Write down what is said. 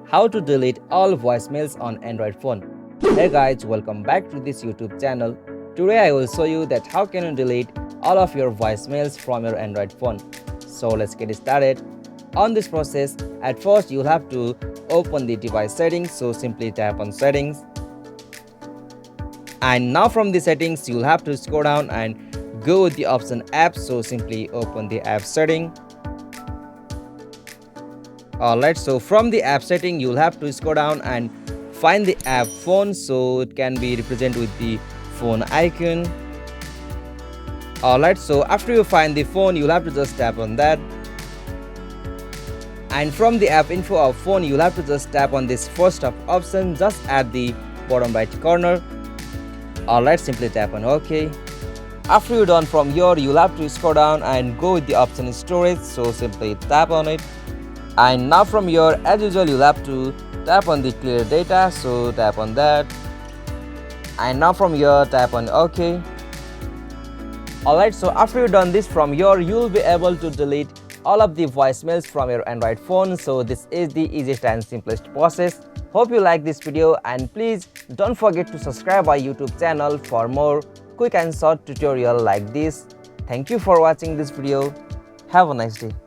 how to delete all voicemails on Android phone. Hey guys, welcome back to this YouTube channel. Today I will show you that how can you delete all of your voicemails from your Android phone. So let's get started. On this process, at first you'll have to open the device settings, so simply tap on settings. And now from the settings you'll have to scroll down and go with the option apps, so simply open the app setting. Alright, so from the app setting you'll have to scroll down and find the app phone, so it can be represented with the phone icon. Alright, so after you find the phone you'll have to just tap on that, and from the app info of phone you'll have to just tap on this first option just at the bottom right corner. Alright, simply tap on OK. After you're done from here you'll have to scroll down and go with the option storage, so simply tap on it. And now from here, as usual, you'll have to tap on the clear data, so tap on that. And now from here, tap on OK. Alright, so after you've done this from here, you'll be able to delete all of the voicemails from your Android phone. So this is the easiest and simplest process. Hope you like this video, and please don't forget to subscribe our YouTube channel for more quick and short tutorial like this. Thank you for watching this video. Have a nice day.